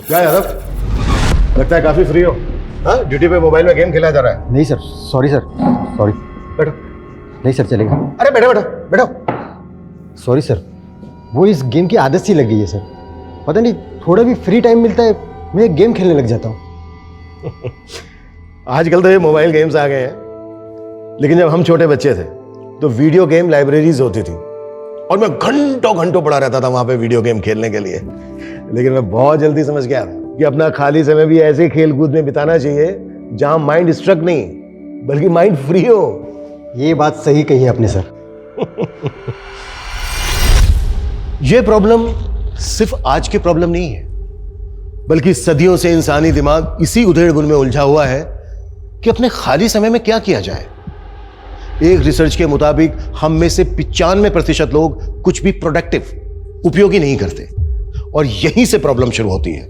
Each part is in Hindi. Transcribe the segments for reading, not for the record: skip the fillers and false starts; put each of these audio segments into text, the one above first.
क्या यादव, लगता है काफी फ्री हो। हाँ, ड्यूटी पे मोबाइल में गेम खेला जा रहा है। नहीं सर, सॉरी सर, सॉरी। बैठो। नहीं सर, चलेगा। अरे बैठो बैठो बैठो। सॉरी सर, वो इस गेम की आदत सी लग गई है सर। पता नहीं, थोड़ा भी फ्री टाइम मिलता है मैं गेम खेलने लग जाता हूँ। आजकल तो ये मोबाइल गेम्स आ गए हैं, लेकिन जब हम छोटे बच्चे थे तो वीडियो गेम लाइब्रेरीज होती थी और मैं घंटों घंटों पड़ा रहता था वहां पे वीडियो गेम खेलने के लिए। लेकिन मैं बहुत जल्दी समझ गया कि अपना खाली समय भी ऐसे खेल कूद में बिताना चाहिए जहां माइंड स्ट्रक नहीं बल्कि माइंड फ्री हो। ये बात सही कही है आपने सर। ये प्रॉब्लम सिर्फ आज की प्रॉब्लम नहीं है, बल्कि सदियों से इंसानी दिमाग इसी उधेड़-बुन में उलझा हुआ है कि अपने खाली समय में क्या किया जाए। एक रिसर्च के मुताबिक हम में से 95% लोग कुछ भी प्रोडक्टिव उपयोगी नहीं करते और यहीं से प्रॉब्लम शुरू होती है,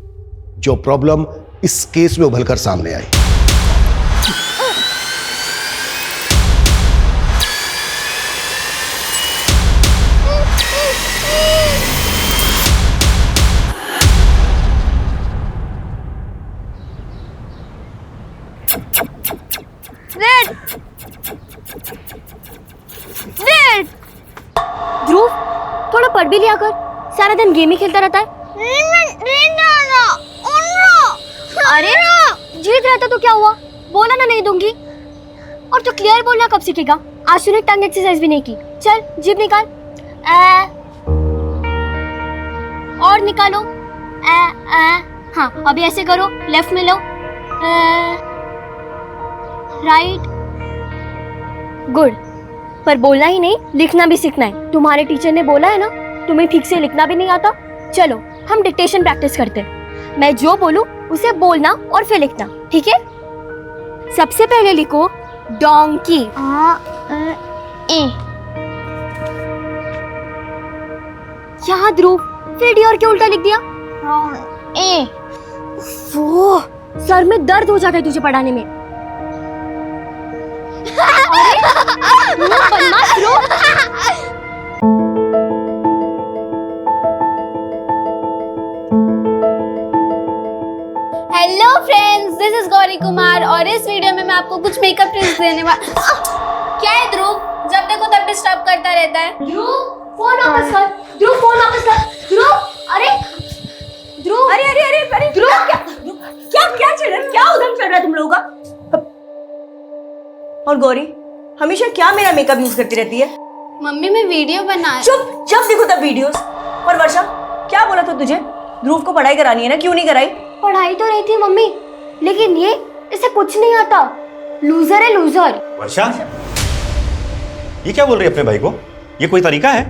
जो प्रॉब्लम इस केस में उभरकर सामने आई। ध्रुव, थोड़ा पढ़ भी लिया कर, सारा दिन गेम ही खेलता रहता है। अरे जीत रहता तो क्या हुआ, बोला ना नहीं दूंगी। और तो क्लियर बोलना कब सीखेगा? आज तूने टंग एक्सरसाइज भी नहीं की। चल जीभ निकाल। और निकालो। हाँ, अभी ऐसे करो, लेफ्ट में लो, राइट। गुड। पर बोलना ही नहीं, लिखना भी सीखना है। तुम्हारे टीचर ने बोला है ना, तुम्हें ठीक से लिखना भी नहीं आता। चलो हम डिक्टेशन प्रैक्टिस करते हैं। मैं जो बोलूं उसे बोलना और फिर लिखना, ठीक है? सबसे पहले लिखो डोंकी। यहाँ ध्रुव, फिर डी और के उल्टा लिख दिया। वो सर में दर्द हो जाता है तुझे पढ़ाने में। बदमाश Dhruv. Hello friends, this is Gauri Kumar और इस वीडियो में मैं आपको कुछ मेकअप टिप्स देने क्या है ध्रुव, जब देखो तब डिस्टर्ब करता रहता है। ध्रुव फोन वापस कर। ध्रुव फोन वापस कर। ध्रुव, अरे ध्रुव, अरे अरे अरे अरे ध्रुव, क्या चल रहा है? क्या उधम चल रहा है तुम लोगों का? और गौरी हमेशा क्या मेरा मेकअप यूज करती रहती है? मम्मी मैं वीडियो बना। चुप, जब देखो तब वीडियोस। और वर्षा, क्या बोला था तुझे? ध्रुव को पढ़ाई करानी है ना, क्यों नहीं कराई? पढ़ाई तो रही थी मम्मी, लेकिन ये इसे कुछ नहीं आता। लूजर है लूजर। वर्षा, ये क्या बोल रही है अपने भाई को? ये कोई तरीका है?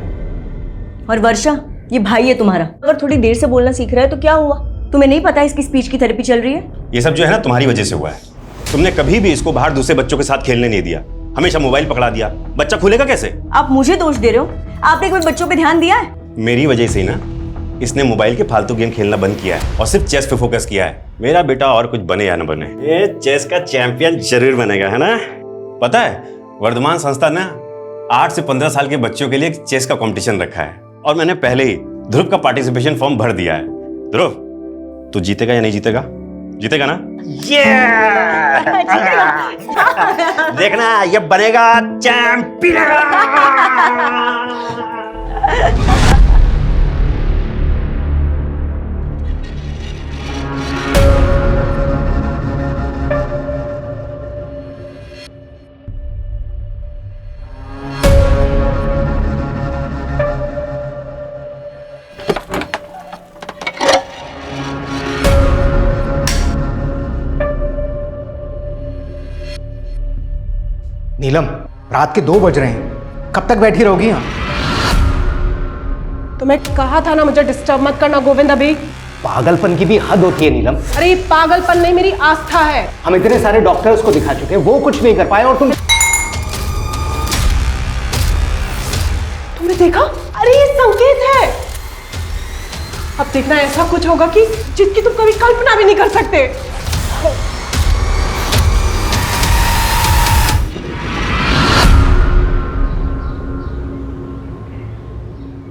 और वर्षा, ये भाई है तुम्हारा, अगर थोड़ी देर से बोलना सीख रहा है तो क्या हुआ? तुम्हें नहीं पता इसकी स्पीच की थेरेपी चल रही है? ये सब जो है ना तुम्हारी वजह से हुआ है। तुमने कभी भी इसको बाहर दूसरे बच्चों के साथ खेलने नहीं दिया, हमेशा मोबाइल पकड़ा दिया। बच्चा खुलेगा कैसे? आप मुझे दोष दे रहे हो? आपने कभी बच्चों पे ध्यान दिया है? मेरी वजह से ही ना इसने मोबाइल के फालतू गेम खेलना बंद किया है और सिर्फ चेस पे फोकस किया है। मेरा बेटा और कुछ बने या न बने, ये चेस का चैंपियन जरूर बनेगा, है ना? पता है, वर्धमान संस्था ने 8 से 15 साल के बच्चों के लिए चेस का कंपटीशन रखा है और मैंने पहले ही ध्रुव का पार्टिसिपेशन फॉर्म भर दिया है। ध्रुव, तू जीतेगा या नहीं जीतेगा? जीतेगा ना? देखना, ये बनेगा चैंपियन। नीलम, रात के 2 बज रहे हैं, कब तक बैठी रहोगी यहाँ? तो मैं कहा था ना मुझे डिस्टर्ब मत करना गोविंद अभी। पागलपन की भी हद होती है नीलम। अरे ये पागलपन नहीं, मेरी आस्था है। हम इतने सारे डॉक्टर्स को दिखा चुके हैं, वो कुछ नहीं कर पाए और तुमने देखा? अरे ये संकेत है। अब देखना ऐसा कुछ होगा कि जिसकी तुम कभी कल्पना भी नहीं कर सकते।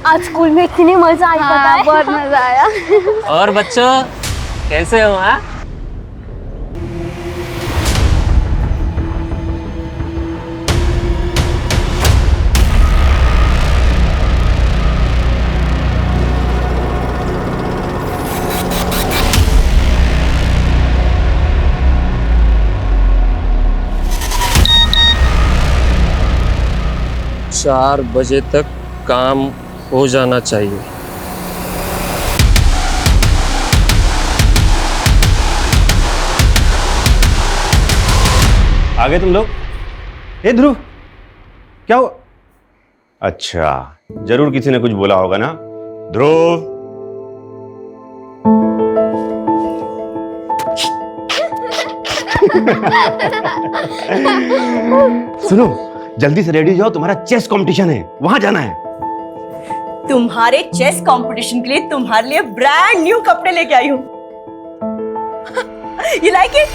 आज स्कूल में इतनी मजा आई, पता हाँ, है? बहुत मजा आया। और बच्चों कैसे हो? हाँ, चार बजे तक काम हो जाना चाहिए। आ गए तुम लोग? ए ध्रुव, क्या हुआ? अच्छा, जरूर किसी ने कुछ बोला होगा ना। ध्रुव, सुनो, जल्दी से रेडी हो जाओ, तुम्हारा चेस कंपटीशन है, वहां जाना है। तुम्हारे चेस कंपटीशन के लिए तुम्हारे लिए ब्रांड न्यू कपड़े लेके आई हूँ। You like it?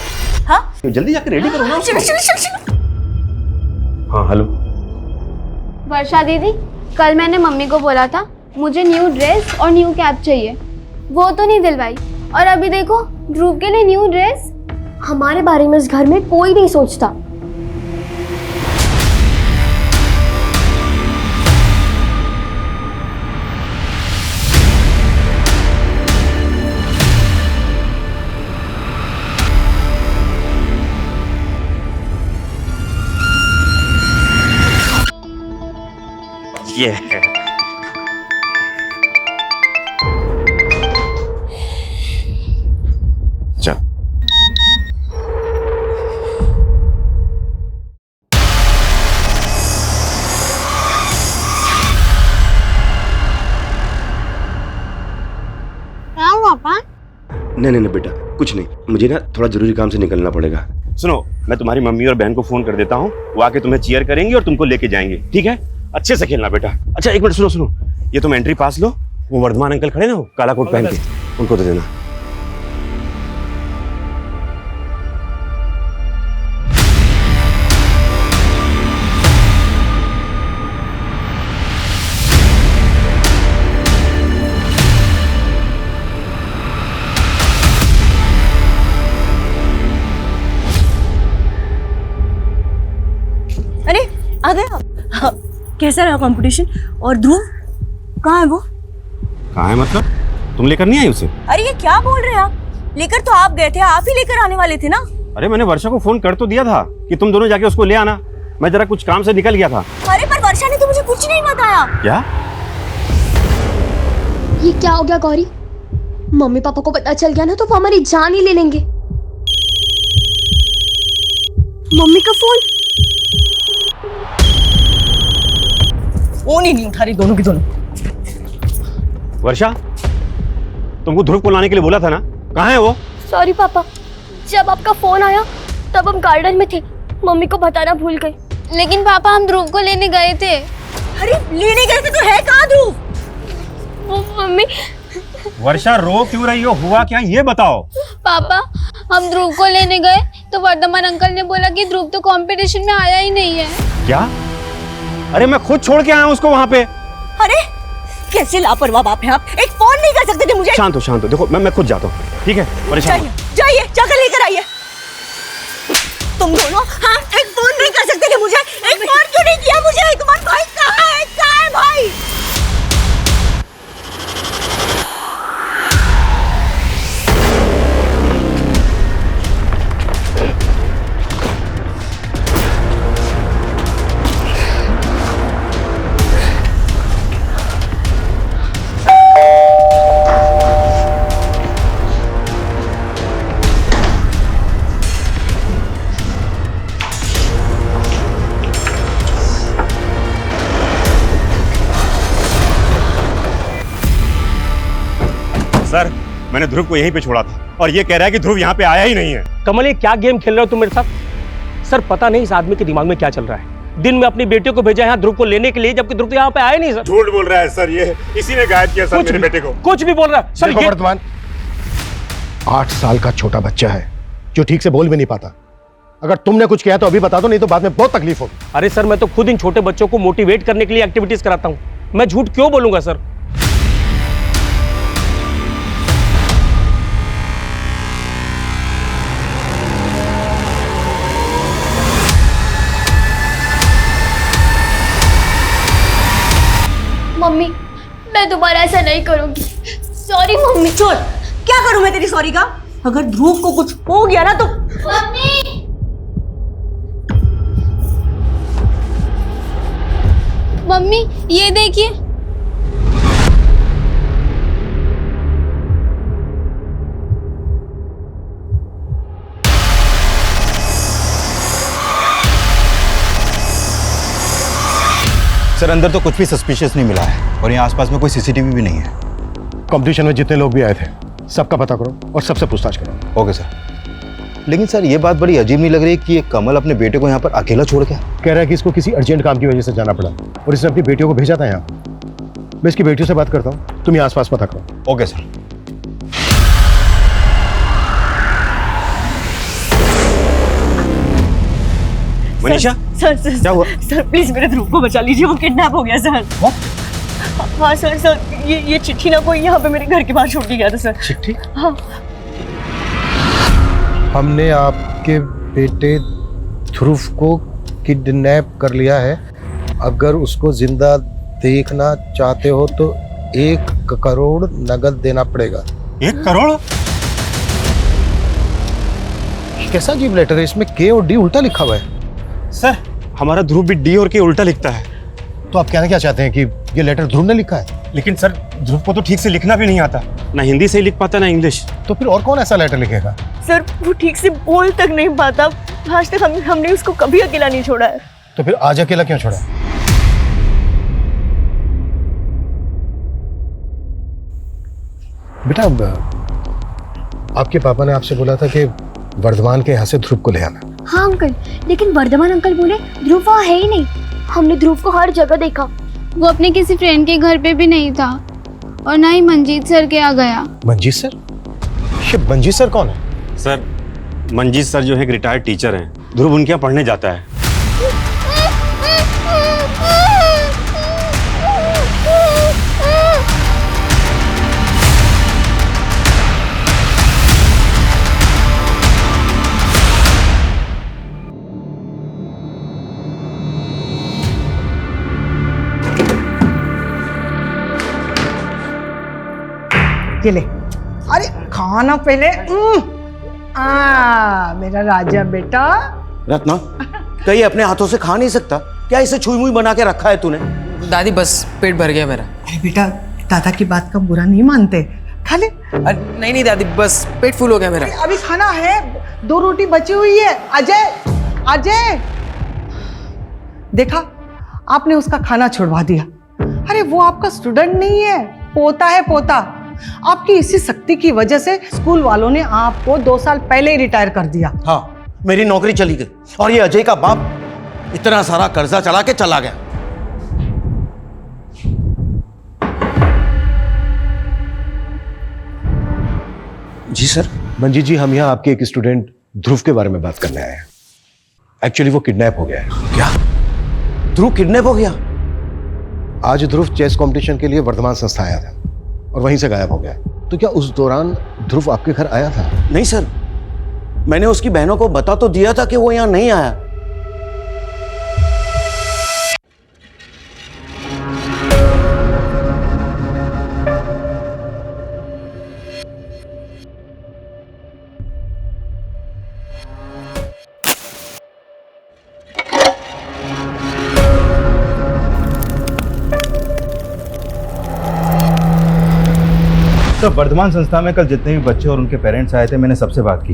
हाँ? जल्दी जाकर रेडी करो ना। चलो चलो चलो चलो। हाँ, हेलो। वर्षा दीदी, कल मैंने मम्मी को बोला था मुझे न्यू ड्रेस और न्यू कैप चाहिए, वो तो नहीं दिलवाई। और अभी देखो, ध्रुव के लिए न्यू ड्रेस। हमारे बारे में इस घर में कोई नहीं सोचता। ये चल। नहीं बेटा, कुछ नहीं, मुझे ना थोड़ा जरूरी काम से निकलना पड़ेगा। सुनो, मैं तुम्हारी मम्मी और बहन को फोन कर देता हूँ, वो आके तुम्हें चीयर करेंगी और तुमको लेके जाएंगे, ठीक है? अच्छे से खेलना बेटा। अच्छा, एक मिनट सुनो, ये तुम एंट्री पास लो, वो वर्धमान अंकल खड़े ना, वो काला कोट पहन के, उनको दे देना। अरे आ गए आप? हाँ, कैसा रहा कंपटीशन? और ध्रुव कहाँ है वो? कहाँ है मतलब? तुम लेकर नहीं आई उसे? अरे ये क्या बोल रहे हैं आप? लेकर तो आप गए थे, आप ही लेकर आने वाले थे ना। अरे मैंने वर्षा को फोन कर तो दिया था कि तुम दोनों जाके उसको ले आना, मैं जरा कुछ काम से निकल गया था। अरे पर वर्षा ने तो मुझे कुछ नहीं बताया। क्या? ये क्या हो गया गौरी? मम्मी पापा को पता चल गया ना तो वो हमारी जान ही ले लेंगे। मम्मी का फोन। फोन ही नहीं उठा रही दोनों की दोनों। वर्षा, तुमको ध्रुव को लाने के लिए बोला था ना, कहाँ है वो? सॉरी पापा, जब आपका फोन आया तब हम गार्डन में थे, मम्मी को बताना भूल गए। लेकिन पापा, हम ध्रुव को लेने गए थे। अरे लेने गए थे तो है कहाँ ध्रुव? वो मम्मी। वर्षा, रो क्यों रही हो? हुआ क्या ये बताओ। पापा, हम ध्रुव को लेने गए तो वर्धमान अंकल ने बोला कि ध्रुव तो कंपटीशन में आया ही नहीं है। क्या? अरे मैं खुद छोड़ के आया हूँ उसको वहाँ पे। अरे कैसे लापरवाह बाप हैं आप, एक फोन नहीं कर सकते थे मुझे? शांत हो, देखो मैं खुद जाता हूँ, ठीक है? परेशान मत। जाइए जाकर लेकर आइए। तुम दोनों, हाँ, एक फोन नहीं कर सकते थे मुझे? एक फोन क्यों नहीं किया मुझे? तुम्हारा भाई कहाँ है भाई? सर, मैंने ध्रुव को यहीं पे छोड़ा था और ये कह रहा है कि ध्रुव यहाँ पे आया ही नहीं है। कमल, ये क्या गेम खेल रहे हो तुम मेरे साथ? सर, पता नहीं इस आदमी के दिमाग में क्या चल रहा है। दिन में अपनी बेटी को भेजा यहाँ ध्रुव को लेने के लिए, जबकि ध्रुव तो यहाँ पे आया नहीं। सर झूठ बोल रहा है सर, ये इसी ने गायब किया सर मेरे बेटे को। कुछ भी बोल रहा है सर। वर्धमान 8 साल का छोटा बच्चा है जो ठीक से बोल भी नहीं पाता। अगर तुमने कुछ किया तो अभी बता दो, नहीं तो बाद में बहुत तकलीफ होगी। अरे सर, मैं तो खुद इन छोटे बच्चों को मोटिवेट करने के लिए एक्टिविटीज कराता हूँ, मैं झूठ क्यों बोलूंगा सर? मम्मी मैं दोबारा ऐसा नहीं करूंगी। Sorry mummy. छोड़, क्या करूं मैं तेरी सॉरी का? अगर ध्रुव को कुछ हो गया ना तो मम्मी मम्मी ये देखिए। सर अंदर तो कुछ भी सस्पिशियस नहीं मिला है और यहाँ आसपास में कोई सीसीटीवी भी नहीं है। कंपटीशन में जितने लोग भी आए थे सबका पता करो और सबसे पूछताछ करो। Okay sir. लेकिन सर ये बात बड़ी अजीब नहीं लग रही कि ये कमल अपने बेटे को यहाँ पर अकेला छोड़ के कह रहा है कि इसको किसी अर्जेंट काम की वजह से जाना पड़ा और इसने अपनी बेटियों को भेजा था यहाँ। मैं इसकी बेटियों से बात करता हूँ, तुम यहाँ आसपास पता करो। Okay sir. Manisha, sir sir क्या हुआ? सर प्लीज मेरे ध्रुव को बचा लीजिए, वो किडनैप हो गया सर। हाँ सर सर ये चिट्ठी ना कोई यहाँ पे मेरे घर के बाहर छोड़ के गया था सर। चिट्ठी? हाँ। हमने आपके बेटे ध्रुव को किडनैप कर लिया है। अगर उसको जिंदा देखना चाहते हो तो 1 करोड़ नगद देना पड़ेगा। 1 करोड़? कैसा अजीब लेटर है, इसमें के और डी उल्टा लिखा हुआ है। सर हमारा ध्रुव भी डी और के उल्टा लिखता है। तो आप कहना क्या चाहते हैं कि ये लेटर ध्रुव ने लिखा है? लेकिन सर ध्रुव को तो ठीक से लिखना भी नहीं आता, ना हिंदी से लिख पाता ना इंग्लिश। तो फिर और कौन ऐसा लेटर लिखेगा? सर वो ठीक से बोल तक नहीं पाता। आज तक हमने उसको कभी अकेला नहीं छोड़ा है। तो फिर आज अकेला क्यों छोड़ा? बेटा आपके पापा ने आपसे बोला था कि वर्धमान के यहाँ से ध्रुव को ले आना। हाँ अंकल, लेकिन वर्धमान अंकल बोले ध्रुव वहाँ है ही नहीं। हमने ध्रुव को हर जगह देखा। वो अपने किसी फ्रेंड के घर पे भी नहीं था और ना ही मंजीत सर के यहाँ गया। मंजीत सर? शिव मंजीत सर कौन है? सर मंजीत सर जो है एक रिटायर्ड टीचर हैं। ध्रुव उनके यहाँ पढ़ने जाता है। ये ले, अरे खाना पहले। मेरा राजा बेटा। रत्ना, कहीं अपने हाथों से खा नहीं सकता क्या? इसे छुई मुई बना के रखा है तूने? दादी बस पेट भर गया मेरा। अरे बेटा दादा की बात का बुरा नहीं मानते, खा ले। नहीं नहीं दादी बस पेट फुल हो गया मेरा। अभी खाना है, 2 रोटी बची हुई है। अजय अजय देखा, आपने उसका खाना छुड़वा दिया। अरे वो आपका स्टूडेंट नहीं है, पोता है पोता। आपकी इसी शक्ति की वजह से स्कूल वालों ने आपको 2 साल पहले ही रिटायर कर दिया। हाँ, मेरी नौकरी चली गई और ये अजय का बाप इतना सारा कर्जा चला के चला गया। जी सर। मंजीत जी, हम यहाँ आपके एक स्टूडेंट ध्रुव के बारे में बात करने आए हैं। एक्चुअली वो किडनैप हो गया है। क्या? ध्रुव किडनैप हो गया? आज ध्रुव चेस कंपटीशन के लिए वर्धमान संस्था आया था और वहीं से गायब हो गया। तो क्या उस दौरान ध्रुव आपके घर आया था? नहीं सर, मैंने उसकी बहनों को बता तो दिया था कि वो यहाँ नहीं आया। तो वर्धमान संस्था में कल जितने भी बच्चे और उनके पेरेंट्स आए थे मैंने सबसे बात की,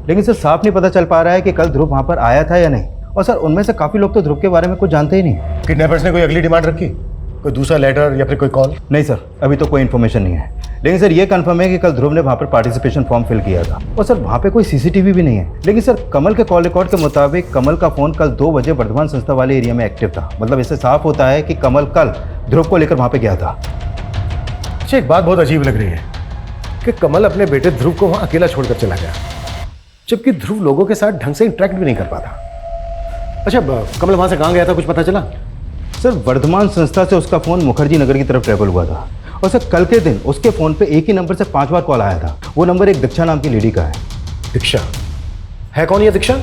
लेकिन सर साफ नहीं पता चल पा रहा है कि कल ध्रुव वहाँ पर आया था या नहीं। और सर उनमें से काफ़ी लोग तो ध्रुव के बारे में कुछ जानते ही नहीं। किडनैपर्स ने कोई अगली डिमांड रखी? कोई दूसरा लेटर या फिर कोई कॉल? नहीं सर, अभी तो कोई इन्फॉर्मेशन नहीं है। लेकिन सर ये कंफर्म है कि कल ध्रुव ने वहाँ पर पार्टिसिपेशन फॉर्म फिल किया था और सर वहाँ पे कोई सीसीटीवी भी नहीं है। लेकिन सर कमल के कॉल रिकॉर्ड के मुताबिक कमल का फ़ोन कल 2 बजे वर्धमान संस्था वाले एरिया में एक्टिव था। मतलब इससे साफ होता है कि कमल कल ध्रुव को लेकर वहाँ पे गया था। अच्छा, एक बात बहुत अजीब लग रही है कि कमल अपने बेटे ध्रुव को वहाँ अकेला छोड़कर चला गया, जबकि ध्रुव लोगों के साथ ढंग से इंटरेक्ट भी नहीं कर पाता। अच्छा, कमल वहाँ से कहाँ गया था, कुछ पता चला? सर वर्धमान संस्था से उसका फ़ोन मुखर्जी नगर की तरफ ट्रेवल हुआ था और सर कल के दिन उसके फ़ोन पे एक ही नंबर से 5 बार कॉल आया था। वो नंबर एक दीक्षा नाम की लेडी का है। दीक्षा? है कौन ये दीक्षा?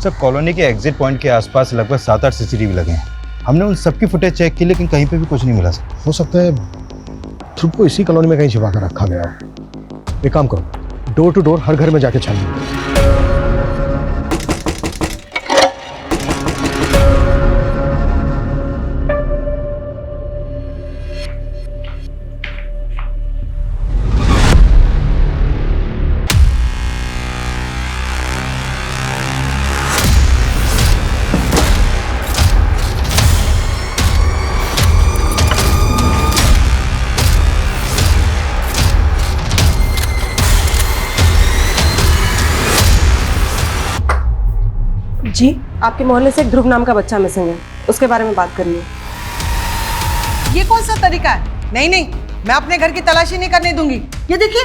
सर कॉलोनी के एग्जिट पॉइंट के आसपास लगभग 7-8 सीसीटीवी लगे हैं। हमने उन सबकी फुटेज चेक की लेकिन कहीं पे भी कुछ नहीं मिला सर। हो सकता है ध्रुव को इसी कॉलोनी में कहीं छिपा कर रखा गया हो। एक काम करो, डोर टू डोर हर घर में जाके छानिए। जी, आपके मोहल्ले से एक ध्रुव नाम का बच्चा मिसिंग है, उसके बारे में बात करनी है। ये कौन सा तरीका है? नहीं नहीं, मैं अपने घर की तलाशी नहीं करने दूंगी। ये देखिए।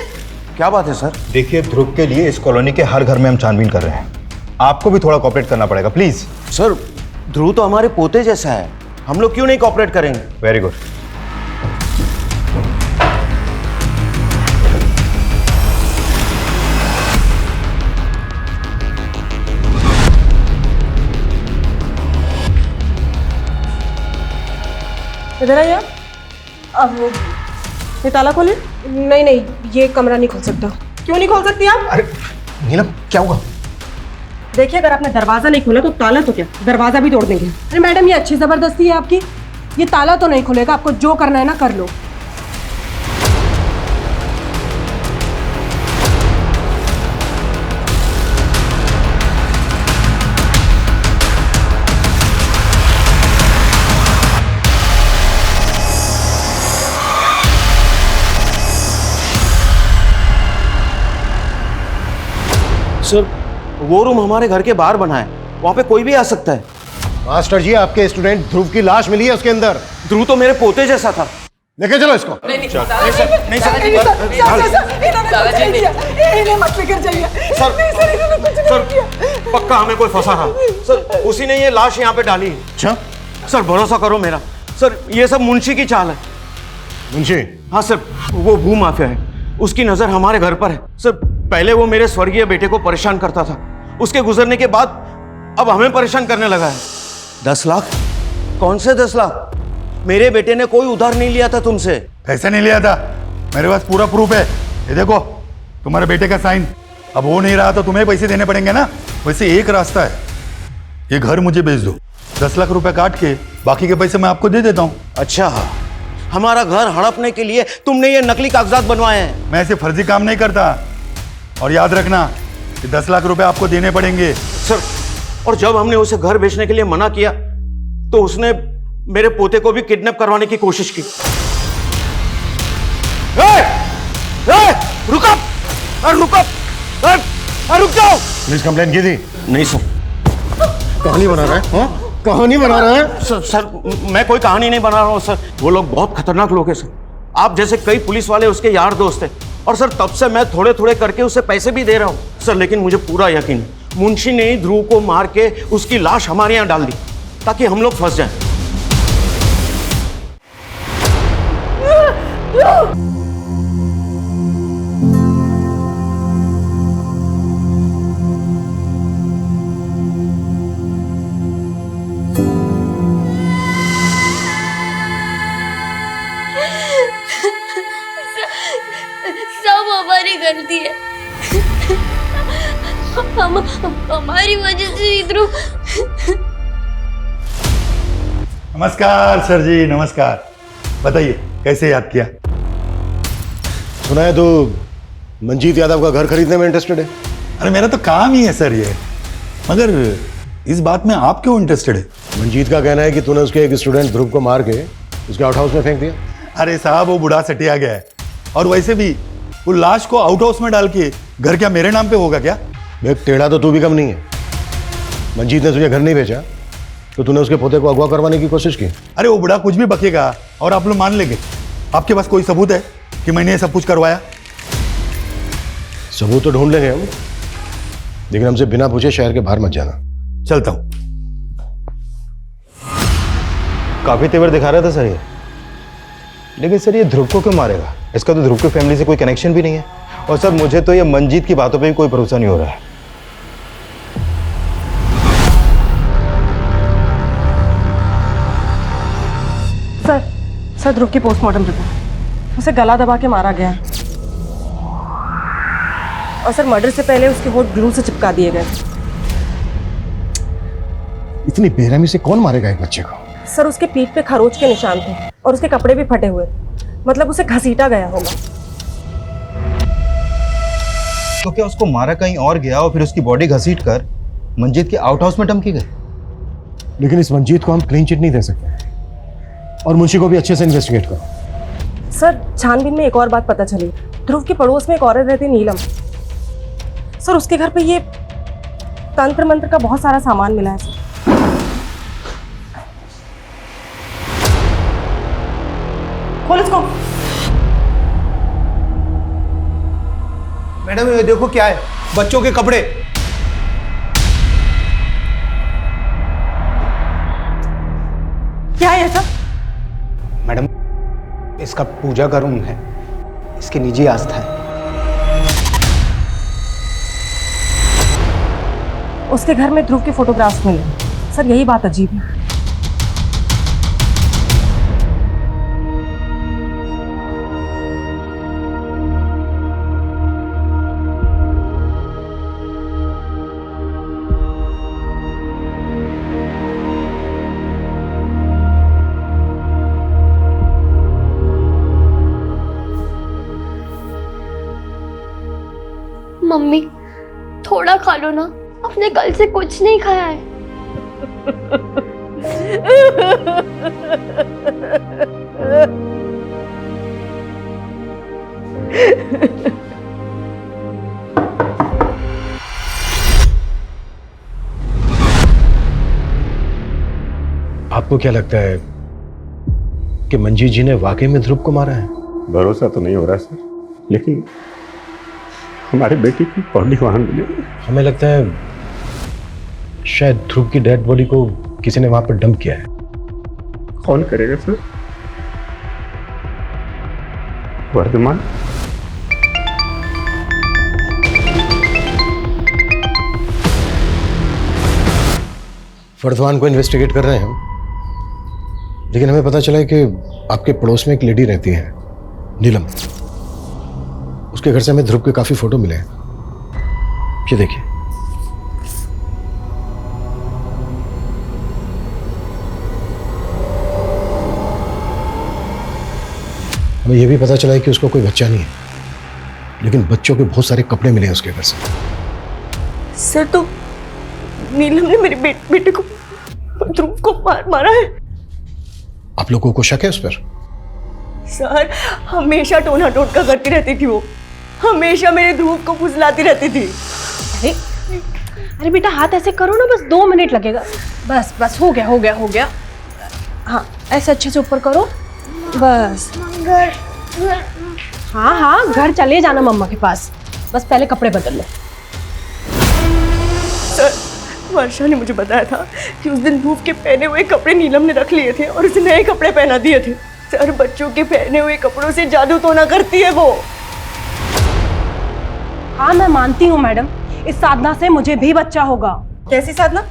क्या बात है सर? देखिए ध्रुव के लिए इस कॉलोनी के हर घर में हम छानबीन कर रहे हैं। आपको भी थोड़ा कोऑपरेट करना पड़ेगा प्लीज। सर ध्रुव तो हमारे पोते जैसा है, हम लोग क्यों नहीं कोऑपरेट करेंगे? Very good. इधर आइए। अब ये ताला खोले। नहीं नहीं, ये कमरा नहीं खोल सकता। क्यों नहीं खोल सकती आप? अरे नीलम क्या हुआ? देखिए, अगर आपने दरवाजा नहीं खोला तो ताला तो क्या, दरवाजा भी तोड़ देंगे। अरे मैडम, ये अच्छी जबरदस्ती है आपकी। ये ताला तो नहीं खुलेगा, आपको जो करना है ना कर लो। सर वो रूम हमारे घर के बाहर बना है, वहां पे कोई भी आ सकता है। मास्टर जी, आपके स्टूडेंट ध्रुव की लाश मिली है उसके अंदर। ध्रुव तो मेरे पोते जैसा था। लेके चलो इसको। नहीं सर, पक्का हमें कोई फंसा था सर, उसी ने ये लाश यहाँ पे डाली है। अच्छा सर भरोसा करो मेरा, सर ये सब मुंशी की चाल है। मुंशी? हाँ सर, वो भू माफिया है, उसकी नजर हमारे घर पर है। सर पहले वो मेरे स्वर्गीय बेटे को परेशान करता था, उसके गुजरने के बाद अब हमें परेशान करने लगा है। 10 लाख? कौन से 10 लाख? मेरे बेटे ने कोई उधार नहीं लिया था तुमसे। पैसे नहीं लिया था, मेरे पास पूरा प्रूफ है। ये देखो तुम्हारे बेटे का साइन। अब वो नहीं रहा तो तुम्हें पैसे देने पड़ेंगे ना। वैसे एक रास्ता है, ये घर मुझे बेच दो, 10 लाख रुपए काट के बाकी के पैसे मैं आपको दे देता हूँ। अच्छा, हमारा घर हड़पने के लिए तुमने ये नकली कागजात बनवाए हैं? मैं ऐसे फर्जी काम नहीं करता, और याद रखना कि 10 लाख रुपए आपको देने पड़ेंगे। सर, और जब हमने उसे घर बेचने के लिए मना किया तो उसने मेरे पोते को भी किडनैप करवाने की कोशिश की। रुक जाओ। पुलिस कंप्लेंट की थी? नहीं सर। कहानी बना रहा है? हाँ? कहानी बना रहा है? सर मैं कोई कहानी नहीं बना रहा हूँ सर, वो लोग बहुत खतरनाक लोग हैं सर। आप जैसे कई पुलिस वाले उसके यार दोस्त हैं, और सर तब से मैं थोड़े थोड़े करके उसे पैसे भी दे रहा हूँ सर। लेकिन मुझे पूरा यकीन है, मुंशी ने ही ध्रुव को मार के उसकी लाश हमारे यहाँ डाल दी ताकि हम लोग फंस जाएं। सब हमारी गलती है। हमारी वजह से ध्रुव। नमस्कार सर जी, नमस्कार। बताइए कैसे याद किया? सुना है तो मंजीत यादव का घर खरीदने में इंटरेस्टेड है। अरे मेरा तो काम ही है सर ये, मगर इस बात में आप क्यों इंटरेस्टेड है? मंजीत का कहना है कि तूने उसके एक स्टूडेंट ध्रुव को मार के उसके आउट हाउस में फेंक दिया। अरे साहब, वो बुढ़ा सटिया गया है, और वैसे भी वो लाश को आउट हाउस में डाल के घर क्या मेरे नाम पे होगा क्या? देख, टेढ़ा तो तू भी कम नहीं है। मंजीत ने तुझे घर नहीं भेजा तो तूने उसके पोते को अगवा करवाने की कोशिश की। अरे वो बुढ़ा कुछ भी बकेगा और आप लोग मान लेंगे। आपके पास कोई सबूत है कि मैंने ये सब कुछ करवाया? सबूत तो ढूंढ लेंगे हम, लेकिन हमसे बिना पूछे शहर के बाहर मत जाना। चलता हूं। काफी तेवर दिखा रहा था सर ये, लेकिन सर ये ध्रुव को क्यों मारेगा? इसका तो ध्रुव की फैमिली से कोई कनेक्शन भी नहीं है, और सर मुझे तो ये मंजीत की बातों पे भी कोई भरोसा नहीं हो रहा है। सर ध्रुव की पोस्टमार्टम रिपोर्ट, उसे गला दबा के मारा गया है और सर मर्डर से पहले उसके होठ ग्लू से चिपका दिए गए। इतनी बेरहमी से कौन मारेगा एक बच्चे को? सर उसके पीठ पे खरोच के निशान थे और उसके कपड़े भी फटे हुए, मतलब उसे घसीटा गया होगा। तो क्या उसको मारा कहीं और गया और फिर उसकी बॉडी घसीट कर मंजीत के आउट हाउस में डंप की गई? लेकिन इस मंजीत को हम क्लीन चिट नहीं दे सकते और मुंशी को भी अच्छे से इन्वेस्टिगेट करो। सर छानबीन में एक और बात पता चली, ध्रुव के पड़ोस में एक औरत रहती नीलम। सर उसके घर पे ये तंत्र मंत्र का बहुत सारा सामान मिला है सर। खोल इसको। मैडम ये देखो क्या है, बच्चों के कपड़े। क्या है सर? मैडम इसका पूजा का रूम है, इसकी निजी आस्था है। उसके घर में ध्रुव के फोटोग्राफ्स मिले। सर यही बात अजीब है। मम्मी थोड़ा खा लो ना, अपने कल से कुछ नहीं खाया है। आपको क्या लगता है कि मंजीत जी ने वाकई में ध्रुव को मारा है? भरोसा तो नहीं हो रहा सर, लेकिन हमारे बेटी की बॉडी वहां मिली। हमें लगता है शायद ध्रुव की डेड बॉडी को किसी ने वहां पर डंप किया है। कौन करेगा सर? वर्धमान? वर्धमान को इन्वेस्टिगेट कर रहे हैं हम, लेकिन हमें पता चला है कि आपके पड़ोस में एक लेडी रहती है नीलम। उसके घर से हमें ध्रुव के काफी फोटो मिले हैं। ये देखिए। हमें यह भी पता चला है कि उसको कोई बच्चा नहीं है, लेकिन बच्चों के बहुत सारे कपड़े मिले हैं उसके घर से। सर तो नीलम ने मेरे बेटे को, ध्रुव को मारा है। आप लोगों को शक है उस पर? सर हमेशा टोना टोटका करती रहती थी वो, हमेशा मेरे ध्रुव को फुसलाती रहती थी। अरे बेटा हाथ ऐसे करो ना, बस 2 मिनट लगेगा। बस बस हो गया हो गया हो गया। हाँ ऐसे अच्छे से ऊपर करो, बस। हाँ हाँ घर चले जाना मम्मा के पास, बस पहले कपड़े बदल लो। सर वर्षा ने मुझे बताया था कि उस दिन ध्रुव के पहने हुए कपड़े नीलम ने रख लिए थे और उसे नए कपड़े पहना दिए थे। सर बच्चों के पहने हुए कपड़ों से जादू टोना करती है वो। हाँ मैं मानती हूँ मैडम, इस साधना से मुझे भी बच्चा होगा। कैसी साधना?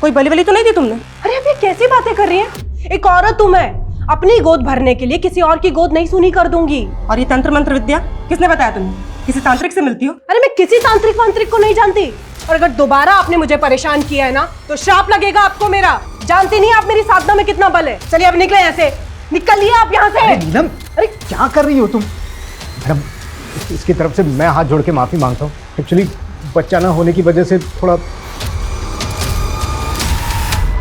कोई बलि बलि तो नहीं दी तुमने? अरे अब ये कैसी बातें कर रही है? एक औरत हूँ मैं, अपनी गोद भरने के लिए किसी और की गोद नहीं सूनी कर दूंगी। और ये तंत्र मंत्र विद्या किसने बताया तुम्हें? किसी तांत्रिक से मिलती हो? अरे मैं किसी तांत्रिक वांत्रिक को नहीं जानती, और अगर दोबारा आपने मुझे परेशान किया है ना तो श्राप लगेगा आपको मेरा। जानती नहीं आप मेरी साधना में कितना बल है। चलिए अब निकले यहाँ से, निकलिए आप यहाँ से। अरे नीलम, अरे क्या कर रही हो तुम? मैडम इसकी तरफ से मैं हाथ जोड़ के माफी मांगता हूँ। एक्चुअली बच्चा ना होने की वजह से थोड़ा।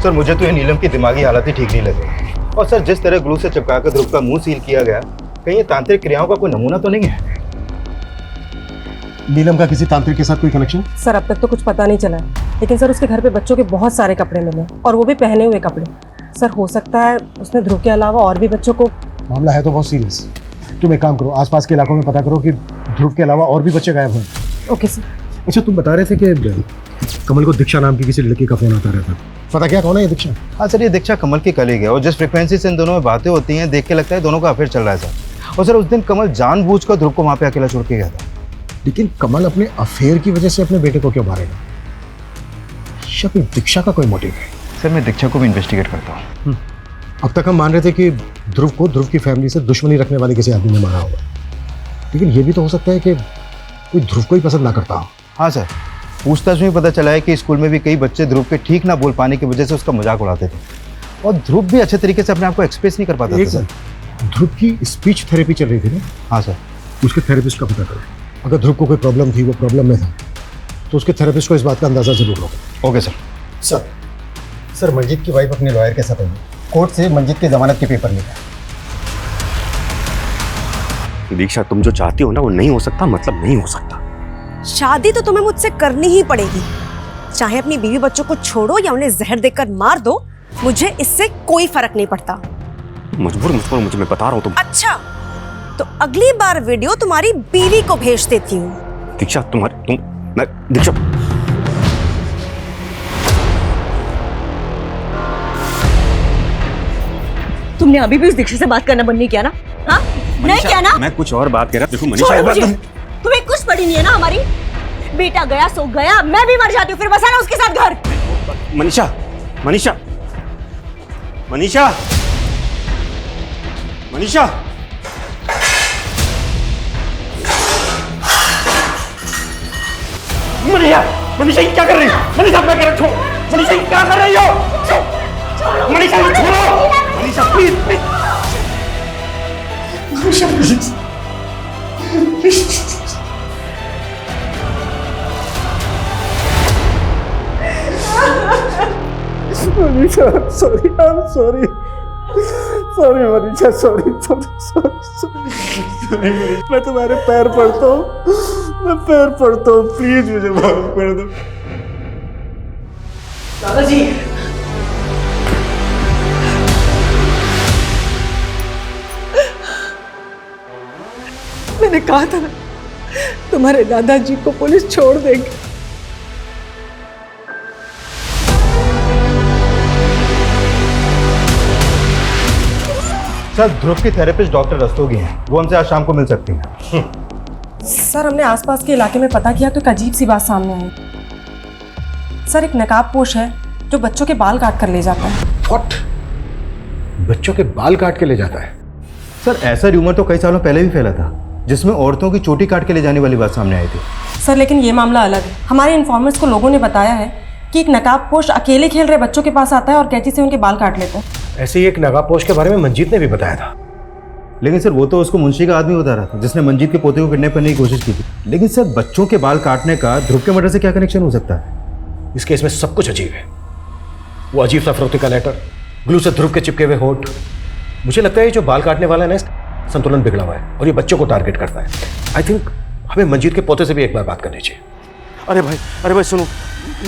सर मुझे तो ये नीलम की दिमागी हालत ही ठीक नहीं लग रही, और सर जिस तरह ग्लू से चिपकाकर ध्रुव का मुंह सील किया गया, कहीं ये तांत्रिक क्रियाओं का कोई नमूना तो नहीं है? नीलम का किसी तांत्रिक के साथ कोई कनेक्शन? सर अब तक तो कुछ पता नहीं चला है, लेकिन सर उसके घर पे बच्चों के बहुत सारे कपड़े मिले और वो भी पहने हुए कपड़े। सर हो सकता है उसने ध्रुव के अलावा और भी बच्चों को। मामला है तो बहुत सीरियस। तुम एक काम करो, आसपास के इलाकों में पता करो कि ध्रुव के अलावा और भी बच्चे गायब हुए। Okay sir. अच्छा तुम बता रहे थे कि कमल को दीक्षा नाम की किसी लड़की का फोन आता रहता, पता क्या कौन है ये दीक्षा? हाँ सर ये दीक्षा कमल की कलीग है, और जिस फ्रिक्वेंसी से इन दोनों में बातें होती हैं देख के लगता है दोनों का अफेयर चल रहा है सर। और सर उस दिन कमल जानबूझकर ध्रुव को वहाँ पे अकेला छोड़ के गया था। लेकिन कमल अपने अफेयर की वजह से अपने बेटे को क्यों मारेगा? या फिर दीक्षा का कोई मोटिव है? सर मैं दीक्षा को भी इन्वेस्टिगेट करता हूँ। अब तक हम मान रहे थे कि ध्रुव को ध्रुव की फैमिली से दुश्मनी रखने वाले किसी आदमी ने मारा होगा, लेकिन ये भी तो हो सकता है कि कोई ध्रुव को ही पसंद ना करता हो। हाँ सर, पूछताछ में पता चला है कि स्कूल में भी कई बच्चे ध्रुव के ठीक ना बोल पाने की वजह से उसका मजाक उड़ाते थे और ध्रुव भी अच्छे तरीके से अपने आप को एक्सप्रेस नहीं कर पाता था सर। ध्रुव की स्पीच थेरेपी चल रही थी ना? हाँ सर। उसके थेरेपिस्ट का पता करें। अगर ध्रुव को कोई प्रॉब्लम थी, वो प्रॉब्लम में था, तो उसके थेरेपिस्ट को इस बात का अंदाजा जरूर होगा। Okay sir. सर मंजीत की वाइफ अपने लॉयर के साथ आई, कोर्ट से मंजीत की जमानत के पेपर लेकर। दीक्षा, तुम जो चाहती हो ना वो नहीं हो सकता, मतलब नहीं हो सकता। शादी तो तुम्हें मुझसे करनी ही पड़ेगी, चाहे अपनी बीवी बच्चों को छोड़ो या उन्हें जहर देकर मार दो, मुझे इससे कोई फर्क नहीं पड़ता। मजबूर मुझे, मैं बता रहा हूँ तुम। अच्छा, तो अगली बार वीडियो तुम्हारी बीवी को भेज देती हूँ। दीक्षा, दीक्षा, तुमने अभी भी उस दीक्षा से बात करना बंद नहीं किया ना? हाँ, नहीं किया ना? मैं कुछ और बात कह रहा। देखो छोड़ो मुझे। मनीषा, तुम्हें कुछ पड़ी नहीं है ना हमारी? बेटा गया सो गया, मैं भी मर जाती हूँ, फिर बसाना उसके साथ घर। मनीषा, मनीषा, मनीषा, मनीषा, मनीषा, मनीषा ये क्या कर रही हो? मनीषा मैं कह रहा हूँ, मनीषा ये क्या कर रही हो? मनीषा ये छोड़ो, Manisha please please, Manisha please, Manisha, sorry, I am sorry, sorry Manisha, sorry, मैं तुम्हारे पैर पड़ता हूँ, मैं पैर पड़ता हूँ, प्लीज मुझे माफ कर दो। दादाजी, मैंने कहा था ना तुम्हारे दादाजी को पुलिस छोड़ देगी। सर, ध्रुव की थेरेपिस्ट डॉक्टर रस्तोगी हैं, वो हमसे आज शाम को मिल सकती हैं। सर, हमने आसपास के इलाके में पता किया तो एक अजीब सी बात सामने आई। सर, एक नकाबपोश है जो बच्चों के बाल काट कर ले जाता है। व्हाट? बच्चों के बाल काट के ले जाता है? सर, ऐसा र्यूमर तो कई सालों पहले भी फैला था, जिसमें औरतों की चोटी काट के ले जाने वाली बात सामने आई थी। सर, लेकिन ये मामला अलग है। हमारे इन्फॉर्मर्स को लोगों ने बताया है कि एक नकाबपोश अकेले खेल रहे बच्चों के पास आता है और कैंची से उनके बाल काट लेता है। ऐसे ही एक नकाबपोश के बारे में मंजीत ने भी बताया था। लेकिन सर, वो तो उसको मुंशी का आदमी बता रहा था जिसने मंजीत के पोते को किडनैप करने की कोशिश की थी। लेकिन सर, बच्चों के बाल काटने का ध्रुव के मर्डर से क्या कनेक्शन हो सकता है? इस केस में सब कुछ अजीब है। वो अजीब सा फरोख्ती का लेटर, ग्लू से ध्रुव के चिपके हुए होठ। मुझे लगता है जो बाल काटने वाला है ना, संतुलन बिगड़ा हुआ है और ये बच्चों को टारगेट करता है। आई थिंक हमें मंजीत के पोते से भी एक बार बात करनी चाहिए। अरे भाई सुनो,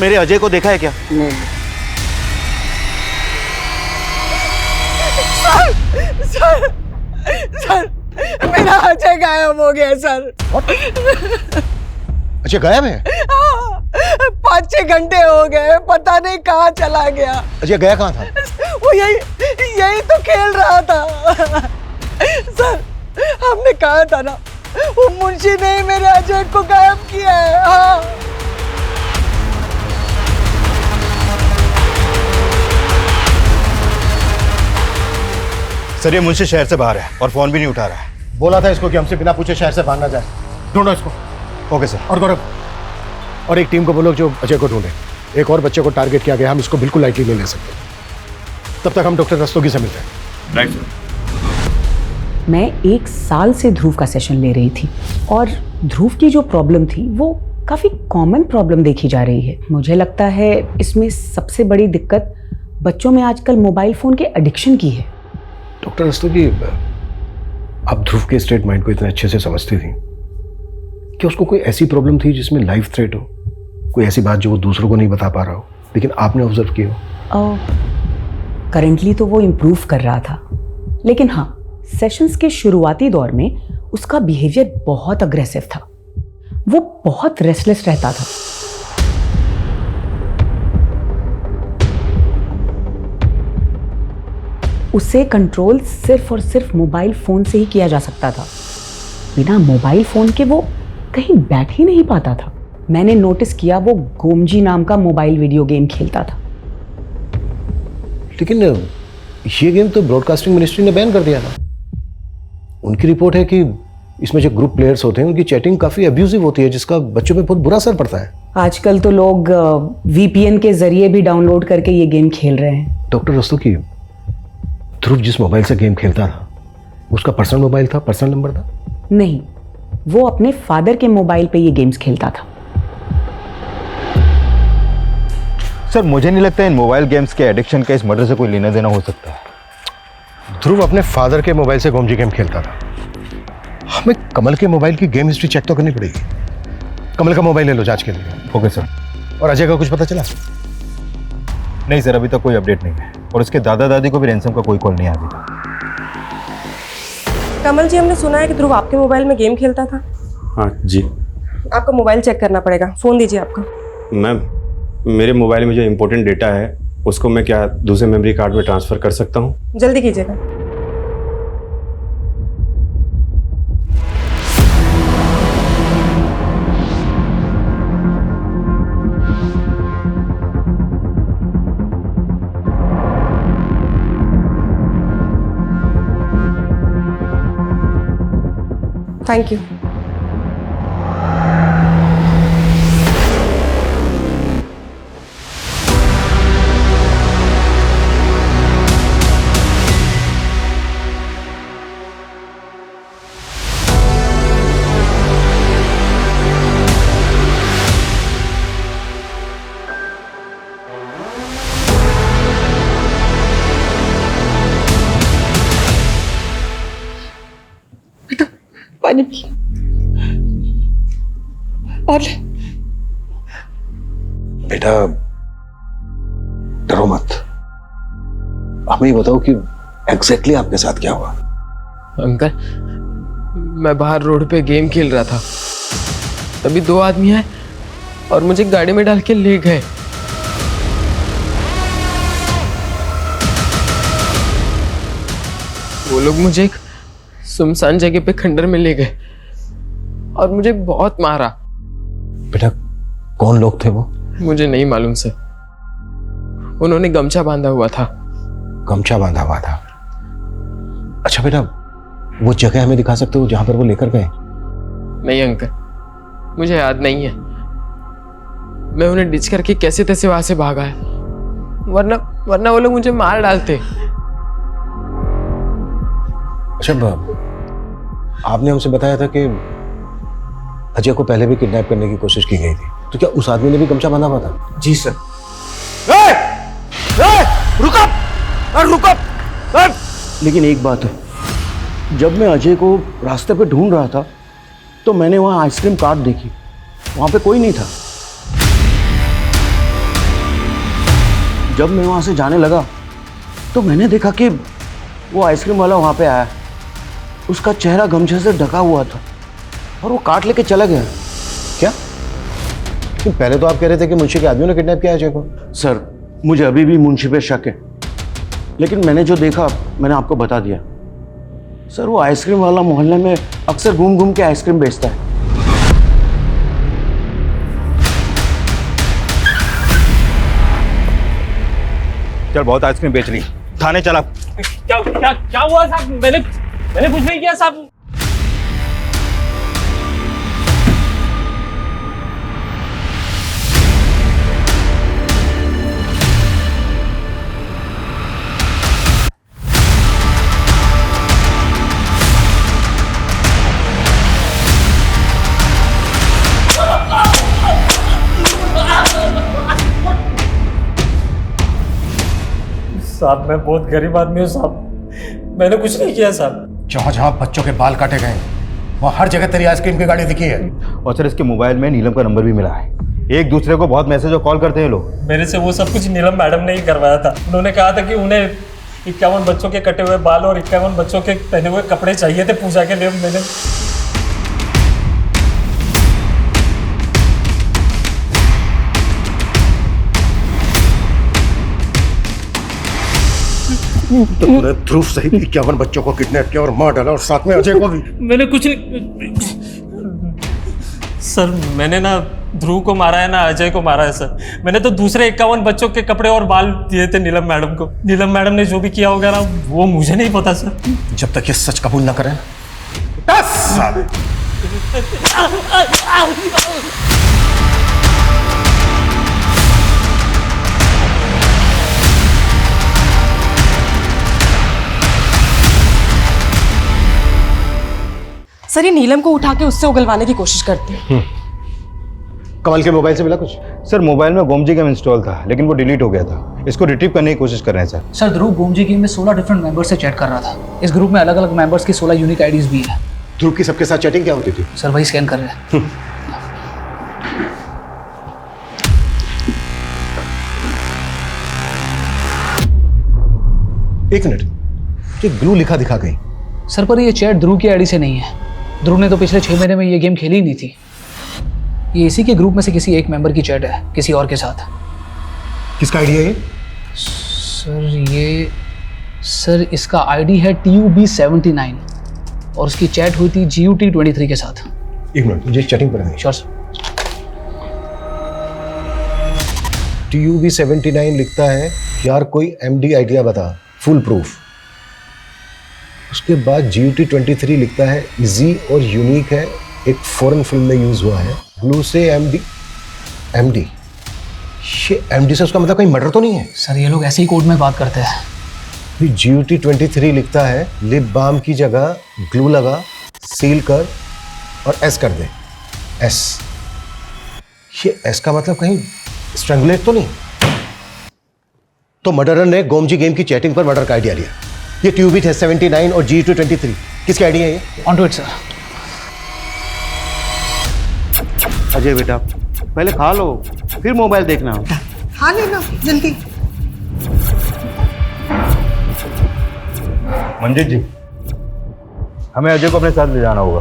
मेरे अजय को देखा है क्या? सर, मेरा अजय गायब हो गया सर। अच्छा, गायब है? 5-6 घंटे हो गए, पता नहीं कहाँ चला गया। अच्छा, गया कहाँ था? वो यही तो खेल रहा था। सर, हमने कहा था ना, वो मुंशी ने ही मेरे अजय को गायब किया है। हाँ। सर, ये मुंशी शहर से बाहर है और फोन भी नहीं उठा रहा है। बोला था इसको कि हमसे बिना पूछे शहर से बाहर ना जाए। ढूंढो इसको। Okay sir. और गौरव, और एक टीम को बोलो जो अजय को ढूंढे। एक और बच्चे को टारगेट किया गया, हम इसको बिल्कुल लाइटली नहीं ले सकते। तब तक हम डॉक्टर रस्तोगी से मिलते हैं। Right sir. मैं 1 साल से ध्रुव का सेशन ले रही थी और ध्रुव की जो प्रॉब्लम थी वो काफ़ी कॉमन प्रॉब्लम देखी जा रही है। मुझे लगता है इसमें सबसे बड़ी दिक्कत बच्चों में आजकल मोबाइल फ़ोन के एडिक्शन की है। डॉक्टर रस्तोगी, आप ध्रुव के स्टेट माइंड को इतने अच्छे से समझती थी कि उसको कोई ऐसी प्रॉब्लम थी जिसमें लाइफ थ्रेट हो, कोई ऐसी बात जो वो दूसरों को नहीं बता पा रहा हो, लेकिन आपने ऑब्जर्व की हो? करेंटली तो वो इम्प्रूव कर रहा था, लेकिन हाँ, सेशंस के शुरुआती दौर में उसका बिहेवियर बहुत अग्रेसिव था। वो बहुत रेस्टलेस रहता था। उसे कंट्रोल सिर्फ और सिर्फ मोबाइल फोन से ही किया जा सकता था। बिना मोबाइल फोन के वो कहीं बैठ ही नहीं पाता था। मैंने नोटिस किया वो गोमजी नाम का मोबाइल वीडियो गेम खेलता था। लेकिन ये गेम तो ब्रॉडकास्टिंग मिनिस्ट्री ने बैन कर दिया था। उनकी रिपोर्ट है कि इसमें जो ग्रुप प्लेयर्स होते हैं उनकी चैटिंग काफी अब्यूजिव होती है, जिसका बच्चों पे बहुत बुरा असर पड़ता है। आजकल तो लोग वीपीएन के जरिए भी डाउनलोड करके ये गेम खेल रहे हैं। डॉक्टर रस्तोगी, ध्रुव जिस मोबाइल से गेम खेलता था उसका पर्सनल मोबाइल था, पर्सनल नंबर था? नहीं, वो अपने फादर के मोबाइल पे ये गेम्स खेलता था। सर मुझे नहीं लगता इन मोबाइल गेम्स के एडिक्शन का इस मर्डर से कोई लेना देना हो सकता है। ध्रुव अपने फादर के मोबाइल से गोमजी गेम खेलता था। हमें कमल के मोबाइल की गेम हिस्ट्री चेक तो करनी पड़ेगी। कमल का मोबाइल ले लो जांच के लिए। Okay sir. और अजय का कुछ पता चला? नहीं सर, अभी तक कोई अपडेट नहीं है और उसके दादा दादी को भी रैंसम का कोई कॉल नहीं आया। कमल जी, हमने सुना है कि ध्रुव आपके मोबाइल में गेम खेलता था। हाँ जी। आपका मोबाइल चेक करना पड़ेगा, फोन दीजिए आपका। मैम, मेरे मोबाइल में जो इम्पोर्टेंट डेटा है उसको मैं क्या दूसरे मेमोरी कार्ड में ट्रांसफ़र कर सकता हूँ? जल्दी कीजिएगा। Thank you. पानी पी और बेटा डरो मत, हमें ही बताओ कि एग्जैक्टली आपके साथ क्या हुआ। अंकल, मैं बाहर रोड पे गेम खेल रहा था, तभी दो आदमी आए और मुझे गाड़ी में डाल के ले गए। वो लोग मुझे एक सुनसान जगह पे खंडर में ले गए और मुझे बहुत मारा। बेटा कौन लोग थे वो? मुझे नहीं मालूम सर, उन्होंने गमछा बांधा हुआ था। गमछा बांधा हुआ था? अच्छा बेटा, वो जगह हमें दिखा सकते हो जहां पर वो लेकर गए? नहीं अंकल, मुझे याद नहीं है। मैं उन्हें डिच करके कैसे तैसे वहां से भागा है, वरना वो लोग मुझे मार डालते। अच्छा, आपने हमसे बताया था कि अजय को पहले भी किडनैप करने की कोशिश की गई थी, तो क्या उस आदमी ने भी गमछा बांधा हुआ था? जी सर। रुक। लेकिन एक बात है, जब मैं अजय को रास्ते पे ढूंढ रहा था तो मैंने वहां आइसक्रीम कार्ट देखी, वहां पे कोई नहीं था। जब मैं वहां से जाने लगा तो मैंने देखा कि वो आइसक्रीम वाला वहां पे आया, उसका चेहरा गमछे से ढका हुआ था और वो काट लेके चला गया। क्या? पहले तो आप कह रहे थे कि मुंशी के आदमियों ने किडनैप किया अजय को। सर, मुझे अभी भी मुंशी पे शक है, लेकिन मैंने जो देखा मैंने आपको बता दिया। सर, वो आइसक्रीम वाला मोहल्ले में अक्सर घूम घूम के आइसक्रीम बेचता है। चल बहुत आइसक्रीम बेच ली, थाने चला। क्या हुआ साहब? मैंने कुछ नहीं किया साहब। साहब, मैं बहुत गरीब आदमी हूँ साहब, मैंने कुछ नहीं किया साहब। जहां जहां बच्चों के बाल काटे गए वहां हर जगह तेरी आइसक्रीम की गाड़ी दिखी है। और सर इसके मोबाइल में नीलम का नंबर भी मिला है। एक दूसरे को बहुत मैसेज और कॉल करते हैं लोग। मेरे से वो सब कुछ नीलम मैडम ने ही करवाया था। उन्होंने कहा था कि उन्हें 51 बच्चों के कटे हुए बाल और 51 बच्चों के पहने हुए कपड़े चाहिए थे पूजा के लिए। मैंने तुमने ध्रुव सहित 51 बच्चों को किडनैप किया और मार डाला और साथ में अजय को भी। मैंने कुछ नहीं सर, मैंने ना ध्रुव को मारा है ना अजय को मारा है सर। मैंने तो दूसरे 51 बच्चों के कपड़े और बाल दिए थे नीलम मैडम को। नीलम मैडम ने जो भी किया होगा ना वो मुझे नहीं पता सर। जब तक ये सच कबूल ना करें सर ये नीलम को उठा के उससे उगलवाने की कोशिश करते हैं। कमल के मोबाइल से मिला कुछ? सर मोबाइल में गोमजी गेम इंस्टॉल था लेकिन वो डिलीट हो गया था। इसको रिट्रीव करने की कोशिश कर रहे हैं सर। सर ध्रुव गोमजी गेम में 16 डिफरेंट मेंबर्स से चैट कर रहा था। इस ग्रुप में अलग अलग मेंबर्स की 16 यूनिक आईडीज भी है। ध्रुव की सबके साथ चैटिंग क्या होती थी? सर वही स्कैन कर रहे हैं। एक मिनट, ये ग्लू लिखा दिखा गई। सर पर ये चैट ध्रुव की आईडी से नहीं है। ध्रुव ने तो पिछले 6 महीने में ये गेम खेली ही नहीं थी। ये इसी के ग्रुप में से किसी एक मेंबर की चैट है किसी और के साथ। किसका आईडी है ये? सर इसका आईडी है TUB79 और उसकी चैट हुई थी GUT23 के साथ। एक मिनट, मुझे चैटिंग पर श्योर सर। TUB79 लिखता है यार कोई MD आइडिया बता, फुल प्रूफ। उसके बाद GUT23 लिखता है इजी और यूनिक है, एक फॉरेन फिल्म में यूज हुआ है। ग्लू से MD ये MD से उसका मतलब कहीं मर्डर तो नहीं है? सर ये लोग ऐसे ही कोड में बात करते हैं। फिर GUT23 लिखता है लिप बाम की जगह ग्लू लगा, सील कर और S कर दे। S, ये S का मतलब कहीं स्ट्रैंगुलेट तो नहीं? तो मर्डरर ने गोमजी गेम की चैटिंग पर मर्डर का आइडिया लिया। ये TUB79 और GUT23 किसके आइडिया है ये? On to it sir. Ajay बेटा पहले खा लो फिर मोबाइल देखना। खा लेना जल्दी। मंजीत जी हमें अजय को अपने साथ ले जाना होगा।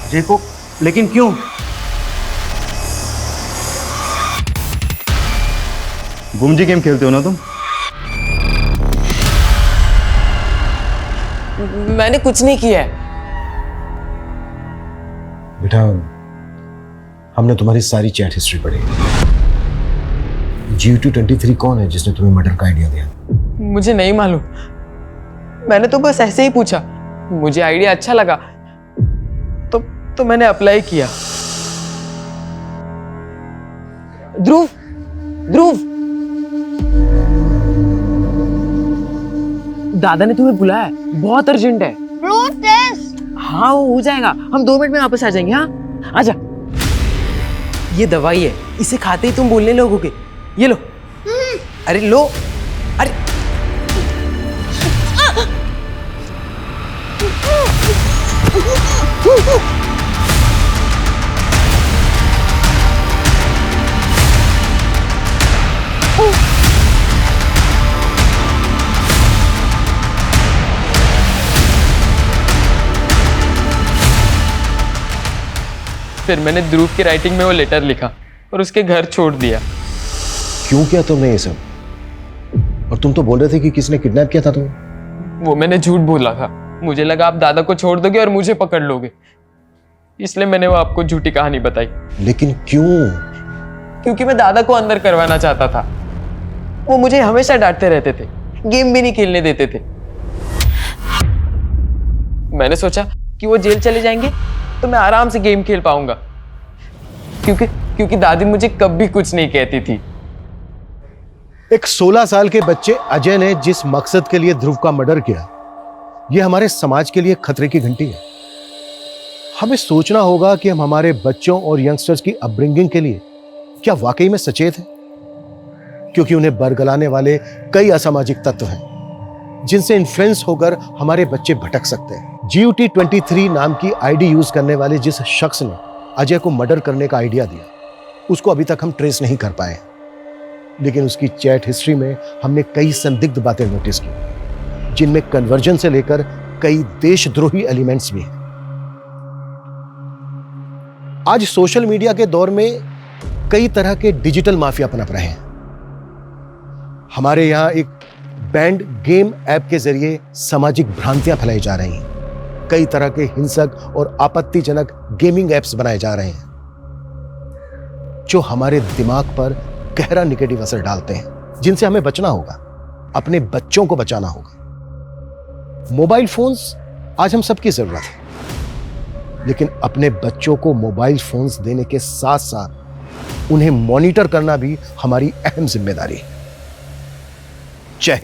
अजय को? लेकिन क्यों? गुमजी गेम खेलते हो ना तुम? मैंने कुछ नहीं किया है। बेटा हमने तुम्हारी सारी चैट हिस्ट्री पढ़ी। GUT23 कौन है जिसने तुम्हें मर्डर का आइडिया दिया? मुझे नहीं मालूम, मैंने तो बस ऐसे ही पूछा। मुझे आइडिया अच्छा लगा तो मैंने अप्लाई किया। ध्रुव दादा ने तुम्हें बुलाया है, बहुत अर्जेंट है। हाँ वो हो जाएगा, हम 2 मिनट में वापस आ जाएंगे। हाँ आजा। ये दवाई है, इसे खाते ही तुम बोलने लगोगे। ये लो। अरे लो। अरे फिर मैंने ध्रुव की राइटिंग में वो लेटर लिखा और उसके घर छोड़ दिया। क्यों किया तुमने ये सब? और तुम तो बोल रहे थे कि किसने किडनैप किया था तुम्हें। वो मैंने झूठ बोला था। मुझे लगा आप दादा को छोड़ दोगे और मुझे पकड़ लोगे, इसलिए मैंने वो आपको झूठी कहानी बताई। लेकिन क्यों? क्योंकि मैं दादा को अंदर करवाना चाहता था। वो मुझे हमेशा डांटते रहते थे, गेम भी नहीं खेलने देते थे। मैंने सोचा कि वो जेल चले जाएंगे तो मैं आराम से गेम खेल पाऊंगा, क्योंकि दादी मुझे कभी कुछ नहीं कहती थी। एक 16 साल के बच्चे अजय ने जिस मकसद के लिए ध्रुव का मर्डर किया, यह हमारे समाज के लिए खतरे की घंटी है। हमें सोचना होगा कि हम हमारे बच्चों और यंगस्टर्स की अपब्रिंगिंग के लिए क्या वाकई में सचेत हैं, क्योंकि उन्हें बरगलाने वाले कई असामाजिक तत्व हैं जिनसे इन्फ्लुएंस होकर हमारे बच्चे भटक सकते हैं। GUT23 नाम की आईडी यूज करने वाले जिस शख्स ने अजय को मर्डर करने का आइडिया दिया, उसको अभी तक हम ट्रेस नहीं कर पाए, लेकिन उसकी चैट हिस्ट्री में हमने कई संदिग्ध बातें नोटिस की, जिनमें कन्वर्जन से लेकर कई देशद्रोही एलिमेंट्स भी हैं। आज सोशल मीडिया के दौर में कई तरह के डिजिटल माफिया पनप रहे हैं। हमारे यहां एक बैंड गेम ऐप के जरिए सामाजिक भ्रांतियां फैलाई जा रही हैं। कई तरह के हिंसक और आपत्तिजनक गेमिंग ऐप्स बनाए जा रहे हैं। जो हमारे दिमाग पर गहरा नेगेटिव असर डालते हैं, जिनसे हमें बचना होगा, अपने बच्चों को बचाना होगा। मोबाइल फोन्स आज हम सबकी जरूरत है, लेकिन अपने बच्चों को मोबाइल फोन्स देने के साथ साथ उन्हें मॉनिटर करना भी हमारी अहम जिम्मेदारी है।